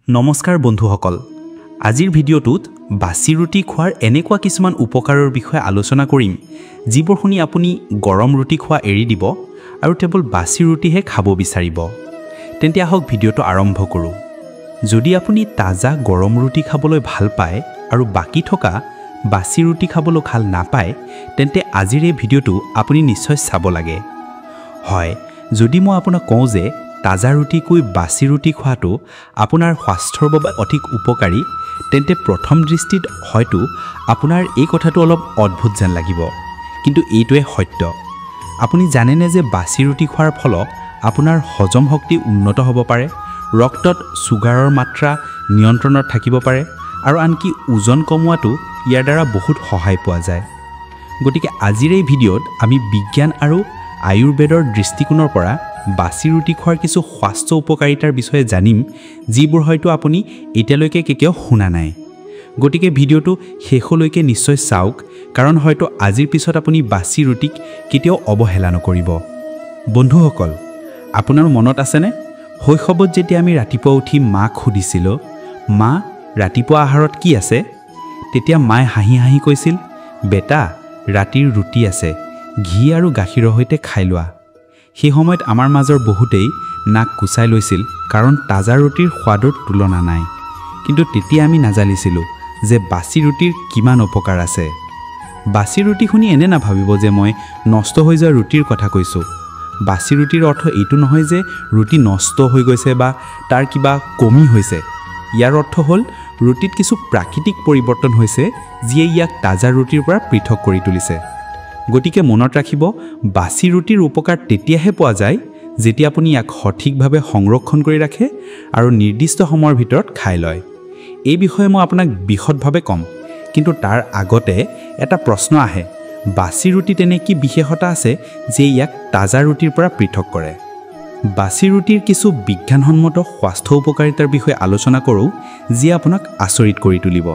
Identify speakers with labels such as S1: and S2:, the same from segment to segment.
S1: নমস্কাৰ বন্ধুসকল আজিৰ ভিডিঅ'টোত বাছি ৰুটি খোৱাৰ এনেকুৱা কিছুমান উপকাৰৰ বিষয়ে আলোচনা কৰিম যিবোৰ শুনি আপুনি গৰম ৰুটি খোৱা এৰি দিব আৰু কেৱল বাছি ৰুটিহে খাব বিচাৰিব তেন্তে আহক ভিডিঅ'টো আৰম্ভ কৰোঁ যদি আপুনি তাজা গৰম ৰুটি খাবলৈ ভাল পায় আৰু বাকি থকা বাছি ৰুটি খাবলৈ ভাল নাপায় তেন্তে আজিৰ এই ভিডিঅ'টো আপুনি নিশ্চয় চাব লাগে হয় যদি মই আপোনাক কওঁ যে তাজা ৰুটিকৈ বাছি ৰুটি খোৱাটো আপোনাৰ স্বাস্থ্যৰ বাবে অধিক উপকাৰী তেন্তে প্ৰথম দৃষ্টিত হয়তো আপোনাৰ এই কথাটো অলপ অদ্ভুত যেন লাগিব কিন্তু এইটোৱে সত্য আপুনি জানেনে যে বাছি ৰুটি খোৱাৰ ফলত আপোনাৰ হজম শক্তি উন্নত হ'ব পাৰে ৰক্তত সুগাৰৰ মাত্ৰা নিয়ন্ত্ৰণত থাকিব পাৰে আৰু আনকি ওজন কমোৱাটো ইয়াৰ দ্বাৰা বহুত সহায় পোৱা যায় গতিকে আজিৰ এই ভিডিঅ'ত আমি বিজ্ঞান আৰু আয়ুৰ্বেদৰ দৃষ্টিকোণৰ পৰা বাছি ৰুটি খোৱাৰ কিছু স্বাস্থ্য উপকাৰিতাৰ বিষয়ে জানিম যিবোৰ হয়তো আপুনি এতিয়ালৈকে কেতিয়াও শুনা নাই গতিকে ভিডিঅ'টো শেষলৈকে নিশ্চয় চাওক কাৰণ হয়তো আজিৰ পিছত আপুনি বাছি ৰুটিক কেতিয়াও অৱহেলা নকৰিব বন্ধুসকল আপোনাৰ মনত আছেনে শৈশৱত যেতিয়া আমি ৰাতিপুৱা উঠি মাক সুধিছিলোঁ মা ৰাতিপুৱা আহাৰত কি আছে তেতিয়া মায়ে হাঁহি হাঁহি কৈছিল বেটা ৰাতিৰ ৰুটি আছে ঘি আৰু গাখীৰৰ সৈতে খাই লোৱা সেই সময়ত আমাৰ মাজৰ বহুতেই নাক কুচাই লৈছিল কাৰণ তাজা ৰুটিৰ সোৱাদৰ তুলনা নাই কিন্তু তেতিয়া আমি নাজানিছিলোঁ যে বাছি ৰুটিৰ কিমান উপকাৰ আছে বাছি ৰুটি শুনি এনে নাভাবিব যে মই নষ্ট হৈ যোৱা ৰুটিৰ কথা কৈছোঁ বাছি ৰুটিৰ অৰ্থ এইটো নহয় যে ৰুটি নষ্ট হৈ গৈছে বা তাৰ কিবা কমি হৈছে ইয়াৰ অৰ্থ হ'ল ৰুটিত কিছু প্ৰাকৃতিক পৰিৱৰ্তন হৈছে যিয়ে ইয়াক তাজা ৰুটিৰ পৰা পৃথক কৰি তুলিছে গতিকে মনত ৰাখিব বাছি ৰুটিৰ উপকাৰ তেতিয়াহে পোৱা যায় যেতিয়া আপুনি ইয়াক সঠিকভাৱে সংৰক্ষণ কৰি ৰাখে আৰু নিৰ্দিষ্ট সময়ৰ ভিতৰত খাই লয় এই বিষয়ে মই আপোনাক বিশদভাৱে ক'ম কিন্তু তাৰ আগতে এটা প্ৰশ্ন আহে বাছি ৰুটি তেনে কি বিশেষতা আছে যে ইয়াক তাজা ৰুটিৰ পৰা পৃথক কৰে বাছি ৰুটিৰ কিছু বিজ্ঞানসন্মত স্বাস্থ্য উপকাৰিতাৰ বিষয়ে আলোচনা কৰোঁ যিয়ে আপোনাক আচৰিত কৰি তুলিব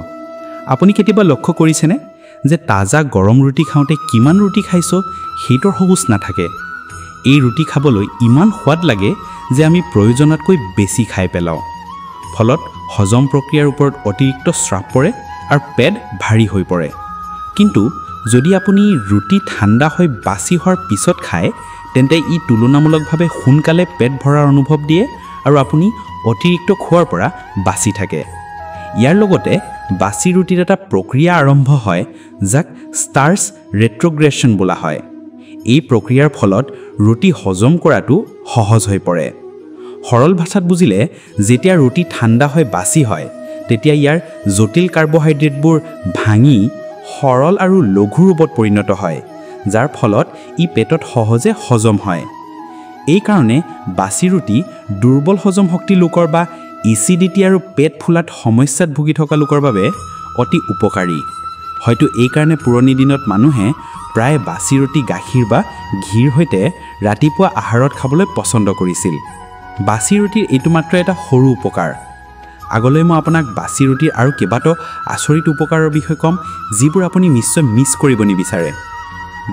S1: আপুনি কেতিয়াবা লক্ষ্য কৰিছেনে যে তাজা গৰম ৰুটি খাওঁতে কিমান ৰুটি খাইছো সেইটোৰ হুঁচ নাথাকে এই ৰুটি খাবলৈ ইমান সোৱাদ লাগে যে আমি প্ৰয়োজনতকৈ বেছি খাই পেলাওঁ ফলত হজম প্ৰক্ৰিয়াৰ ওপৰত অতিৰিক্ত চাপ পৰে আৰু পেট ভাৰী হৈ পৰে কিন্তু যদি আপুনি ৰুটি ঠাণ্ডা হৈ বাছি হোৱাৰ পিছত খায় তেন্তে ই তুলনামূলকভাৱে সোনকালে পেট ভৰাৰ অনুভৱ দিয়ে আৰু আপুনি অতিৰিক্ত খোৱাৰ পৰা বাছি থাকে ইয়াৰ লগতে বাছি ৰুটিৰ এটা প্ৰক্ৰিয়া আৰম্ভ হয় যাক ষ্টাৰ্চ ৰেট্ৰগ্ৰেশ্যন বোলা হয় এই প্ৰক্ৰিয়াৰ ফলত ৰুটি হজম কৰাটো সহজ হৈ পৰে সৰল ভাষাত বুজিলে যেতিয়া ৰুটি ঠাণ্ডা হৈ বাছি হয় তেতিয়া ইয়াৰ জটিল কাৰ্বহাইড্ৰেটবোৰ ভাঙি সৰল আৰু লঘু ৰূপত পৰিণত হয় যাৰ ফলত ই পেটত সহজে হজম হয় এই কাৰণে বাছি ৰুটি দুৰ্বল হজম শক্তি লোকৰ বা এচিডিটি আৰু পেট ফুলাত সমস্যাত ভুগি থকা লোকৰ বাবে অতি উপকাৰী হয়তো এই কাৰণে পুৰণি দিনত মানুহে প্ৰায় বাছি ৰুটি গাখীৰ বা ঘিৰ সৈতে ৰাতিপুৱা আহাৰত খাবলৈ পছন্দ কৰিছিল বাছি ৰুটিৰ এইটো মাত্ৰ এটা সৰু উপকাৰ আগলৈ মই আপোনাক বাছি ৰুটিৰ আৰু কেইবাটাও আচৰিত উপকাৰৰ বিষয়ে ক'ম যিবোৰ আপুনি নিশ্চয় মিছ কৰিব নিবিচাৰে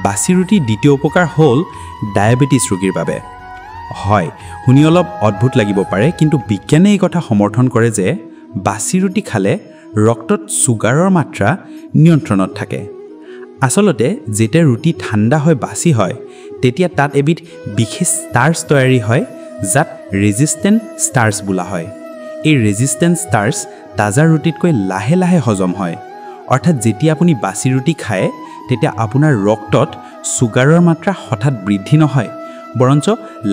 S1: বাছি ৰুটিৰ দ্বিতীয় উপকাৰ হ'ল ডায়েবেটিছ ৰোগীৰ বাবে হয় শুনি অলপ অদ্ভুত লাগিব পাৰে কিন্তু বিজ্ঞানে এই কথা সমৰ্থন কৰে যে বাছি ৰুটি খালে ৰক্তত সুগাৰৰ মাত্ৰা নিয়ন্ত্ৰণত থাকে আচলতে যেতিয়া ৰুটি ঠাণ্ডা হৈ বাছি হয় তেতিয়া তাত এবিধ বিশেষ ষ্টাৰ্চ তৈয়াৰী হয় যাক ৰেজিষ্টেণ্ট ষ্টাৰ্চ বোলা হয় এই ৰেজিষ্টেণ্ট ষ্টাৰ্চ তাজা ৰুটিতকৈ লাহে লাহে হজম হয় অৰ্থাৎ যেতিয়া আপুনি বাছি ৰুটি খায় তেতিয়া আপোনাৰ ৰক্তত সুগাৰৰ মাত্ৰা হঠাৎ বৃদ্ধি নহয় বৰঞ্চ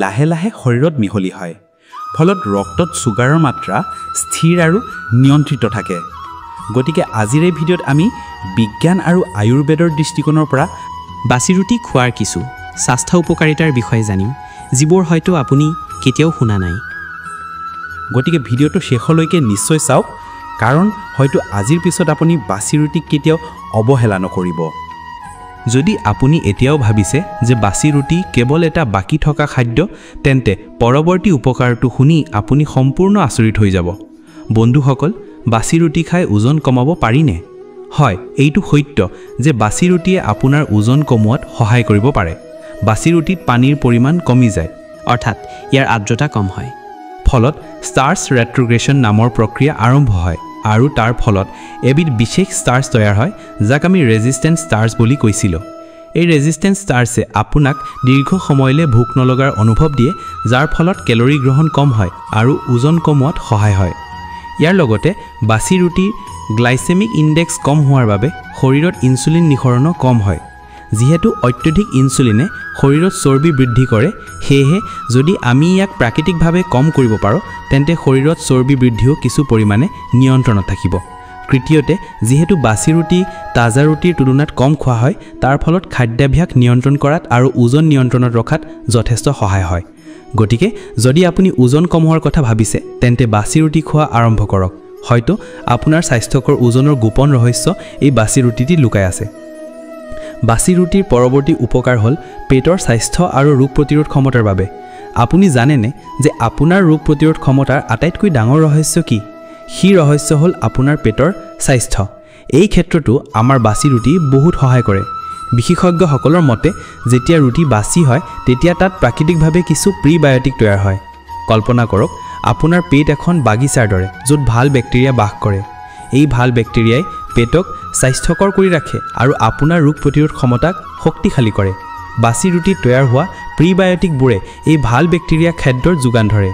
S1: লাহে লাহে শৰীৰত মিহলি হয় ফলত ৰক্তত সুগাৰৰ মাত্ৰা স্থিৰ আৰু নিয়ন্ত্ৰিত থাকে গতিকে আজিৰ এই ভিডিঅ'ত আমি বিজ্ঞান আৰু আয়ুৰ্বেদৰ দৃষ্টিকোণৰ পৰা
S2: বাছি ৰুটি খোৱাৰ কিছু স্বাস্থ্য উপকাৰিতাৰ বিষয়ে জানিম যিবোৰ হয়তো আপুনি কেতিয়াও শুনা নাই
S1: গতিকে ভিডিঅ'টো শেষলৈকে নিশ্চয় চাওক কাৰণ হয়তো আজিৰ পিছত আপুনি বাছি ৰুটিক কেতিয়াও অৱহেলা নকৰিব যদি আপুনি এতিয়াও ভাবিছে যে বাছি ৰুটি কেৱল এটা বাকি থকা খাদ্য তেন্তে পৰৱৰ্তী উপকাৰটো শুনি আপুনি সম্পূৰ্ণ আচৰিত হৈ যাব বন্ধুসকল বাছি ৰুটি খাই ওজন কমাব পাৰিনে হয় এইটো সত্য যে বাছি ৰুটিয়ে আপোনাৰ ওজন কমোৱাত সহায় কৰিব পাৰে বাছি ৰুটিত পানীৰ পৰিমাণ কমি যায়
S2: অৰ্থাৎ ইয়াৰ আৰ্দ্ৰতা কম হয়
S1: ফলত ষ্টাৰ্চ ৰেট্ৰগ্ৰেশ্যন নামৰ প্ৰক্ৰিয়া আৰম্ভ হয় আৰু তাৰ ফলত এবিধ বিশেষ ষ্টাৰ্চ তৈয়াৰ হয় যাক আমি ৰেজিষ্টেণ্ট ষ্টাৰ্চ বুলি কৈছিলোঁ এই ৰেজিষ্টেণ্ট ষ্টাৰ্চে আপোনাক দীৰ্ঘ সময়লৈ ভোক নলগাৰ অনুভৱ দিয়ে যাৰ ফলত কেলৰি গ্ৰহণ কম হয় আৰু ওজন কমোৱাত সহায় হয় ইয়াৰ লগতে বাছি ৰুটিৰ গ্লাইচেমিক ইনডেক্স কম হোৱাৰ বাবে শৰীৰত ইনচুলিন নিঃসৰণ কম হয় যিহেতু অত্যধিক ইনচুলিনে শৰীৰত চৰ্বি বৃদ্ধি কৰে সেয়েহে যদি আমি ইয়াক প্ৰাকৃতিকভাৱে কম কৰিব পাৰোঁ তেন্তে শৰীৰত চৰ্বি বৃদ্ধিও কিছু পৰিমাণে নিয়ন্ত্ৰণত থাকিব তৃতীয়তে যেহেতু বাছি ৰুটি তাজা ৰুটিৰ তুলনাত কম খোৱা হয় তাৰ ফলত খাদ্যাভ্যাস নিয়ন্ত্ৰণ কৰাত আৰু ওজন নিয়ন্ত্ৰণত ৰখাত যথেষ্ট সহায় হয় গতিকে যদি আপুনি ওজন কমোৱাৰ কথা ভাবিছে তেন্তে বাছি ৰুটি খোৱা আৰম্ভ কৰক হয়তো আপোনাৰ স্বাস্থ্যকৰ ওজনৰ গোপন ৰহস্য এই বাছি ৰুটিটি লুকাই আছে বাছি ৰুটিৰ পৰৱৰ্তী উপকাৰ হ'ল পেটৰ স্বাস্থ্য আৰু ৰোগ প্ৰতিৰোধ ক্ষমতাৰ বাবে আপুনি জানেনে যে আপোনাৰ ৰোগ প্ৰতিৰোধ ক্ষমতাৰ আটাইতকৈ ডাঙৰ ৰহস্য কি সেই ৰহস্য হ'ল আপোনাৰ পেটৰ স্বাস্থ্য এই ক্ষেত্ৰতো আমাৰ বাছি ৰুটি বহুত সহায় কৰে বিশেষজ্ঞসকলৰ মতে যেতিয়া ৰুটি বাছি হয় তেতিয়া তাত প্ৰাকৃতিকভাৱে কিছু প্ৰিবায়টিক তৈয়াৰ হয় কল্পনা কৰক আপোনাৰ পেট এখন বাগিচাৰ দৰে য'ত ভাল বেক্টেৰিয়া বাস কৰে এই ভাল বেক্টেৰিয়াই পেটক স্বাস্থ্যকৰ কৰি ৰাখে আৰু আপোনাৰ ৰোগ প্ৰতিৰোধ ক্ষমতাক শক্তিশালী কৰে বাছি ৰুটি তৈয়াৰ হোৱা প্ৰিবায়টিকবোৰে এই ভাল বেক্টেৰিয়া খাদ্যৰ যোগান ধৰে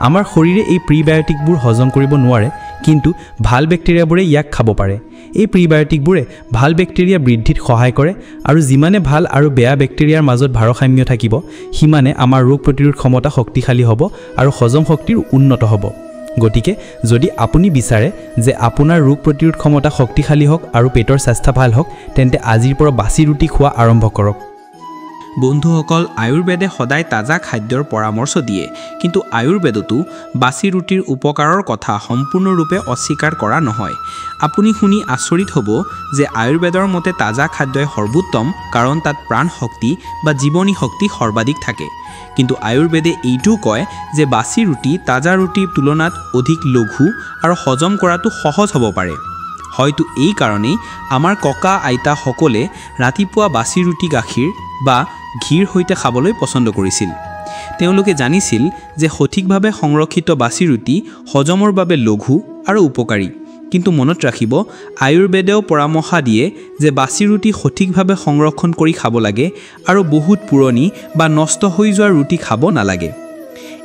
S1: আমাৰ শৰীৰে এই প্ৰিবায়টিকবোৰ হজম কৰিব নোৱাৰে কিন্তু ভাল বেক্টেৰিয়াবোৰে ইয়াক খাব পাৰে এই প্ৰিবায়টিকবোৰে ভাল বেক্টেৰিয়া বৃদ্ধিত সহায় কৰে আৰু যিমানে ভাল আৰু বেয়া বেক্টেৰিয়াৰ মাজত ভাৰসাম্য থাকিব সিমানে আমাৰ ৰোগ প্ৰতিৰোধ ক্ষমতা শক্তিশালী হ'ব আৰু হজম শক্তিৰ উন্নত হ'ব গতিকে যদি আপুনি বিচাৰে যে আপোনাৰ ৰোগ প্ৰতিৰোধ ক্ষমতা শক্তিশালী হওক আৰু পেটৰ স্বাস্থ্য ভাল হওক তেন্তে আজিৰ পৰা বাছি ৰুটি খোৱা আৰম্ভ কৰক
S2: বন্ধুসকল আয়ুৰ্বেদে সদায় তাজা খাদ্যৰ পৰামৰ্শ দিয়ে কিন্তু আয়ুৰ্বেদতো বাছি ৰুটিৰ উপকাৰৰ কথা সম্পূৰ্ণৰূপে অস্বীকাৰ কৰা নহয় আপুনি শুনি আচৰিত হ'ব যে আয়ুৰ্বেদৰ মতে তাজা খাদ্যই সৰ্বোত্তম কাৰণ তাত প্ৰাণ শক্তি বা জীৱনী শক্তি সৰ্বাধিক থাকে কিন্তু আয়ুৰ্বেদে এইটোও কয় যে বাছি ৰুটি তাজা ৰুটিৰ তুলনাত অধিক লঘু আৰু হজম কৰাটো সহজ হ'ব পাৰে হয়তো এই কাৰণেই আমাৰ ককা আইতাসকলে ৰাতিপুৱা বাছি ৰুটি গাখীৰ বা ঘিৰ সৈতে খাবলৈ পছন্দ কৰিছিল তেওঁলোকে জানিছিল যে সঠিকভাৱে সংৰক্ষিত বাছি ৰুটি হজমৰ বাবে লঘু আৰু উপকাৰী কিন্তু মনত ৰাখিব আয়ুৰ্বেদেও পৰামৰ্শ দিয়ে যে বাছি ৰুটি সঠিকভাৱে সংৰক্ষণ কৰি খাব লাগে আৰু বহুত পুৰণি বা নষ্ট হৈ যোৱা ৰুটি খাব নালাগে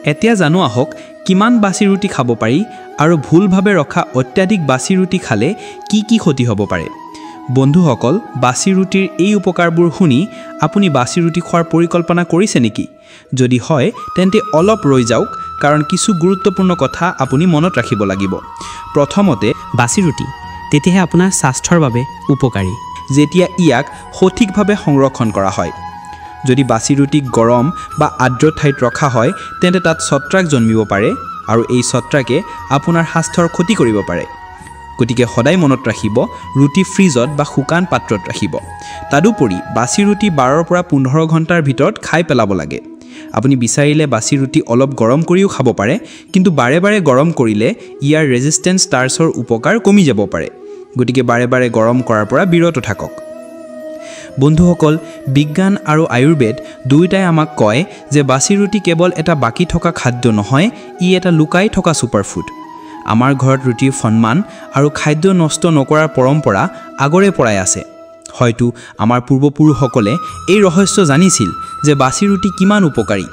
S2: এতিয়া জানো আহক কিমান বাছি ৰুটি খাব পাৰি আৰু ভুলভাৱে ৰখা অত্যাধিক বাছি ৰুটি খালে কি কি ক্ষতি হ'ব পাৰে বন্ধুসকল বাছি ৰুটিৰ এই উপকাৰবোৰ শুনি আপুনি বাছি ৰুটি খোৱাৰ পৰিকল্পনা কৰিছে নেকি যদি হয় তেন্তে অলপ ৰৈ যাওক কাৰণ কিছু গুৰুত্বপূৰ্ণ কথা আপুনি মনত ৰাখিব লাগিব প্ৰথমতে
S3: বাছি ৰুটি তেতিয়াহে আপোনাৰ স্বাস্থ্যৰ বাবে উপকাৰী
S2: যেতিয়া ইয়াক সঠিকভাৱে সংৰক্ষণ কৰা হয় যদি বাছি ৰুটিক গৰম বা আৰ্দ্ৰ ঠাইত ৰখা হয় তেন্তে তাত ছত্ৰাক জন্মিব পাৰে আৰু এই ছত্ৰাকে আপোনাৰ স্বাস্থ্যৰ ক্ষতি কৰিব পাৰে গতিকে সদায় মনত ৰাখিব ৰুটি ফ্ৰিজত বা শুকান পাত্ৰত ৰাখিব তাৰোপৰি বাছি ৰুটি 12 পৰা 15 ঘণ্টাৰ ভিতৰত খাই পেলাব লাগে আপুনি বিচাৰিলে বাছি ৰুটি অলপ গৰম কৰিও খাব পাৰে কিন্তু বাৰে বাৰে গৰম কৰিলে ইয়াৰ ৰেজিষ্টেন্স ষ্টাৰ্চৰ উপকাৰ কমি যাব পাৰে গতিকে বাৰে বাৰে গৰম কৰাৰ পৰা বিৰত থাকক বন্ধুসকল বিজ্ঞান আৰু আয়ুৰ্বেদ দুয়োটাই আমাক কয় যে বাছি ৰুটি কেৱল এটা বাকি থকা খাদ্য নহয় ই এটা লুকাই থকা সুপাৰফুড আমাৰ ঘৰত ৰুটিৰ সন্মান আৰু খাদ্য নষ্ট নকৰাৰ পৰম্পৰা আগৰে পৰাই আছে হয়তো আমাৰ পূৰ্বপুৰুষসকলে এই ৰহস্য জানিছিল যে বাছি ৰুটি কিমান উপকাৰী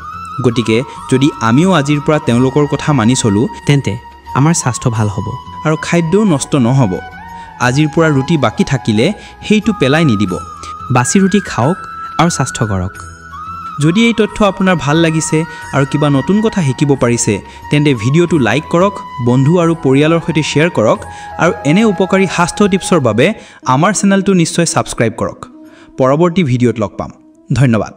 S2: গতিকে যদি আমিও আজিৰ পৰা তেওঁলোকৰ কথা মানি চলো
S3: তেন্তে আমাৰ স্বাস্থ্য ভাল হ'ব
S2: আৰু খাদ্যও নষ্ট নহ'ব আজিৰ পৰা ৰুটি বাকি থাকিলে সেইটো পেলাই নিদিব
S3: বাছি ৰুটি খাওক আৰু স্বাস্থ্য কৰক
S2: যদি এই তথ্য আপোনাৰ ভাল লাগিছে আৰু কিবা নতুন কথা শিকিব পাৰিছে তেন্তে ভিডিঅ'টো লাইক কৰক বন্ধু আৰু পৰিয়ালৰ সৈতে শ্বেয়াৰ কৰক আৰু এনে উপকাৰী স্বাস্থ্য টিপছৰ বাবে আমাৰ চেনেলটো নিশ্চয় ছাবস্ক্ৰাইব কৰক পৰৱৰ্তী ভিডিঅ'ত লগ পাম ধন্যবাদ